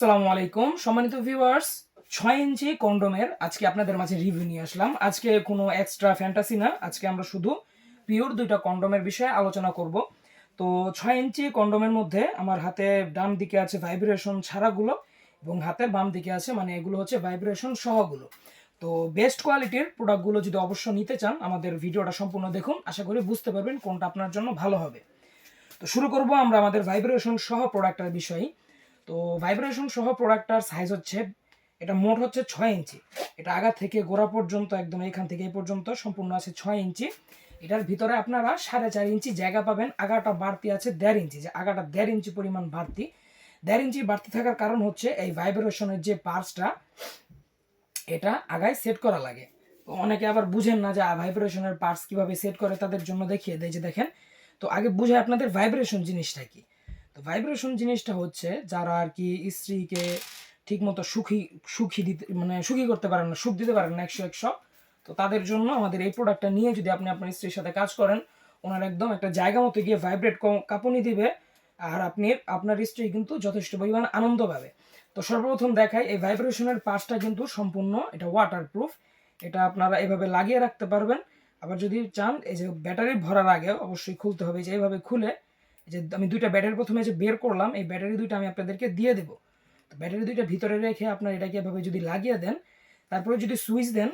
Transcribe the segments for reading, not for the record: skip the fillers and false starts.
আসসালামু আলাইকুম সম্মানিত ভিউয়ার্স। 6 ইঞ্চি কন্ডোমের আজকে আপনাদের মাঝে রিভিউ নিয়ে আসলাম। আজকে কোনো এক্সট্রা ফ্যান্টাসি না, আজকে আমরা শুধু পিওর দুইটা কন্ডোমের বিষয়ে আলোচনা করব। তো 6 ইঞ্চি কন্ডোমের মধ্যে আমার হাতে ডান দিকে আছে ভাইব্রেশন ছাড়াগুলো এবং হাতের বাম দিকে আছে মানে এগুলো হচ্ছে ভাইব্রেশন সহগুলো। তো বেস্ট কোয়ালিটির প্রোডাক্টগুলো যদি অবশ্য নিতে চান আমাদের ভিডিওটা সম্পূর্ণ দেখুন, আশা করি বুঝতে পারবেন কোনটা আপনার জন্য ভালো হবে। তো শুরু করব আমরা আমাদের ভাইব্রেশন সহ প্রোডাক্টের বিষয়ে। তো ভাইব্রেশন সহ প্রোডাক্টটার সাইজ হচ্ছে, এটা মোট হচ্ছে 6 ইঞ্চি। এটা আগা থেকে গোড়া পর্যন্ত একদম এখান থেকে এই পর্যন্ত সম্পূর্ণ আছে 6 ইঞ্চি। এটার ভিতরে আপনারা 4.5 ইঞ্চি জায়গা পাবেন। আগাটা বাড়তি আছে 1.5 ইঞ্চি, যে আগাটা 1.5 ইঞ্চি পরিমাণ বাড়তি। 1.5 ইঞ্চি বাড়তি থাকার কারণ হচ্ছে এই ভাইব্রেশনের যে পার্টসটা এটা আগায় সেট করা লাগে। অনেকে আবার বুঝেন না যে ভাইব্রেশনের পার্টস কিভাবে সেট করে, তাদের জন্য দেখিয়ে দেয় যে দেখেন। তো আগে বুঝে আপনাদের ভাইব্রেশন জিনিসটা কি। তো ভাইব্রেশন জিনিসটা হচ্ছে যারা আর কি স্ত্রীকে ঠিকমতো সুখী দিতে মানে সুখী করতে পারেন না, সুখ দিতে পারেন না 100 তো তাদের জন্য আমাদের এই প্রোডাক্টটা নিয়ে যদি আপনি আপনার স্ত্রীর সাথে কাজ করেন, ওনার একদম একটা জায়গা মতো গিয়ে ভাইব্রেট কাঁপুনি দিবে আর আপনার স্ত্রী কিন্তু যথেষ্ট পরিমাণ আনন্দ পাবে। তো সর্বপ্রথম দেখাই এই ভাইব্রেশনের পার্টসটা কিন্তু সম্পূর্ণ এটা ওয়াটারপ্রুফ। এটা আপনারা এভাবে লাগিয়ে রাখতে পারবেন। আবার যদি চান এই যে ব্যাটারি ভরার আগে অবশ্যই খুলতে হবে, যে এইভাবে খুলে যে আমি দুইটা ব্যাটারি প্রথমে যে বের করলাম এই ব্যাটারি দুইটা আমি আপনাদেরকে দিয়ে দেবো। তো ব্যাটারি দুইটা ভিতরে রেখে আপনার এটাকে এভাবে যদি লাগিয়ে দেন, তারপরে যদি সুইচ দেন,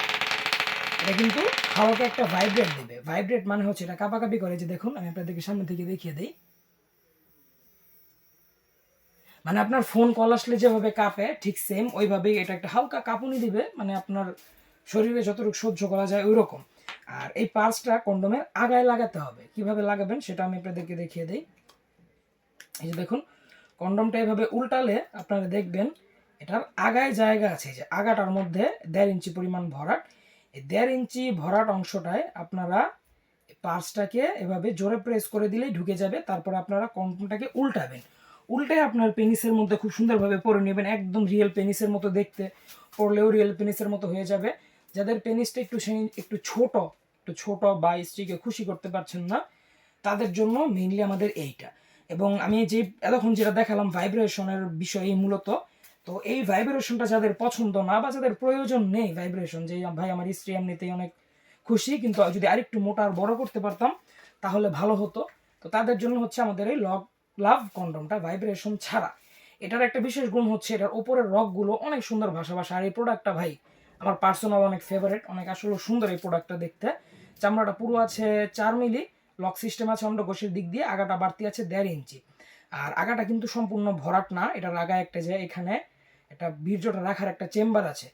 এটা কিন্তু হাওয়াকে একটা ভাইব্রেট দেবে। ভাইব্রেট মানে হচ্ছে এটা কাঁপাকাঁপি করে, যে দেখুন আমি আপনাদেরকে সামনে থেকে দেখিয়ে দিই। মানে আপনার ফোন কল আসলে যেভাবে কাঁপে ঠিক সেম ওইভাবেই এটা একটা হালকা কাঁপুনি দিবে, মানে আপনার শরীরে যতটুকু সহ্য করা যায় ওই রকম। আর এই পার্সটা কন্ডোমের আগায় লাগাতে হবে। কিভাবে লাগাবেন সেটা আমি আপনাদেরকে দেখিয়ে দিই। এই যে দেখুন, কন্ডোমটা এভাবে উল্টালে আপনারা দেখবেন এটার আগায় জায়গা আছে, যে আগাটার মধ্যে 1.5 ইঞ্চি পরিমাণ ভরাট। এই 1.5 ইঞ্চি ভরাট অংশটায় আপনারা পার্সটাকে এভাবে জোরে প্রেস করে দিলেই ঢুকে যাবে। তারপর আপনারা কন্ডোমটাকে উল্টাবেন, উল্টে আপনার পেনিসের মধ্যে খুব সুন্দরভাবে পরে নেবেন, একদম রিয়েল পেনিসের মতো দেখতে, পরলেও রিয়েল পেনিসের মতো হয়ে যাবে। যাদের পেনিসটা একটু ছোট বা স্ত্রীকে খুশি করতে পারছেন না, তাদের জন্য মেইনলি আমাদের এইটা। এবং আমি যে এতক্ষণ যেটা দেখালাম ভাইব্রেশনের বিষয়ে মূলত, তো এই ভাইব্রেশনটা যাদের পছন্দ না বা যাদের প্রয়োজন নেই ভাইব্রেশন, যে ভাই আমার স্ত্রী এমনিতেই অনেক খুশি কিন্তু যদি আরেকটু মোটা আর বড় করতে পারতাম তাহলে ভালো হতো, তো তাদের জন্য হচ্ছে আমাদের এই লাভ কন্ডমটা ভাইব্রেশন ছাড়া। এটার একটা বিশেষ গুণ হচ্ছে এটার উপরের রগগুলো অনেক সুন্দর ভাসা ভাসা। আর এই প্রোডাক্টটা ভাই আমার পার্সোনাল অনেক ফেভারিট, অনেক আসলে সুন্দর এই প্রোডাক্টটা দেখতে। চামড়াটা পুরো আছে 4 মিলি, লক সিস্টেম আছে অন্ডকোষের দিক দিয়ে, আগাটা বাড়তি আছে 1.5 ইঞ্চি। আর আগাটা কিন্তু সম্পূর্ণ ভরাট না, এটার আগা একটা যে এখানে একটা বীর্যটা রাখার একটা চেম্বার আছে।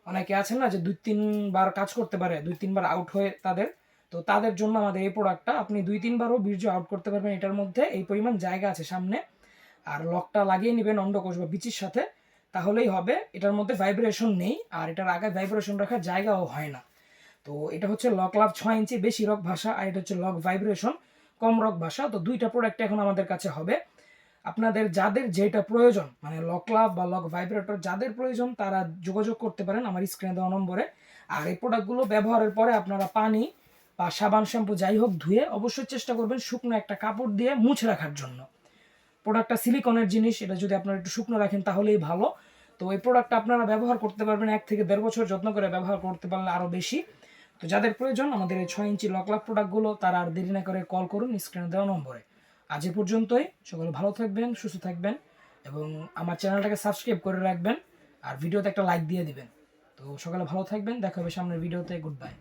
অনেকে আছেন না যে 2-3 বার কাজ করতে পারে, 2-3 বার আউট হয়ে তাদের, তো তাদের জন্য আমাদের এই প্রোডাক্টটা আপনি 2-3বারও বীর্য আউট করতে পারবেন। এটার মধ্যে এই পরিমাণ জায়গা আছে সামনে। আর লকটা লাগিয়ে নেবেন অন্ডকোষ বা বিচির সাথে, তাহলেই হবে। এটার মধ্যে ভাইব্রেশন নেই আর এটার আগায় ভাইব্রেশন রাখার জায়গাও হয় না। তো এটা হচ্ছে লক লাভ 6 ইঞ্চি বেশি রক ভাষা, আর এটা হচ্ছে লক ভাইব্রেশন কম রক ভাষা। তো দুইটা প্রোডাক্ট এখন আমাদের কাছে হবে। আপনাদের যাদের যেটা প্রয়োজন, মানে লক লাভ বা লক ভাইব্রেটর যাদের প্রয়োজন তারা যোগাযোগ করতে পারেন আমার স্ক্রিনে দেওয়া নম্বরে। আর এই প্রোডাক্টগুলো ব্যবহারের পরে আপনারা পানি বা সাবান শ্যাম্পু যাই হোক ধুয়ে অবশ্যই চেষ্টা করবেন শুকনো একটা কাপড় দিয়ে মুছে রাখার জন্য। প্রোডাক্টটা সিলিকনের জিনিস, এটা যদি আপনারা একটু শুকনো রাখেন তাহলেই ভালো। তো এই প্রোডাক্টটা আপনারা ব্যবহার করতে পারবেন 1 থেকে 1.5 বছর, যত্ন করে ব্যবহার করতে পারলে আরও বেশি। তো যাদের প্রয়োজন আমাদের এই 6 ইঞ্চি লক লাভ প্রোডাক্টগুলো, তারা আর দেরি না করে কল করুন স্ক্রিনে দেওয়া নম্বরে। আজ এ পর্যন্তই, সকলে ভালো থাকবেন, সুস্থ থাকবেন এবং আমার চ্যানেলটাকে সাবস্ক্রাইব করে রাখবেন আর ভিডিওতে একটা লাইক দিয়ে দিবেন। তো সকালে ভালো থাকবেন, দেখা হবে সামনের ভিডিওতে। Good bye.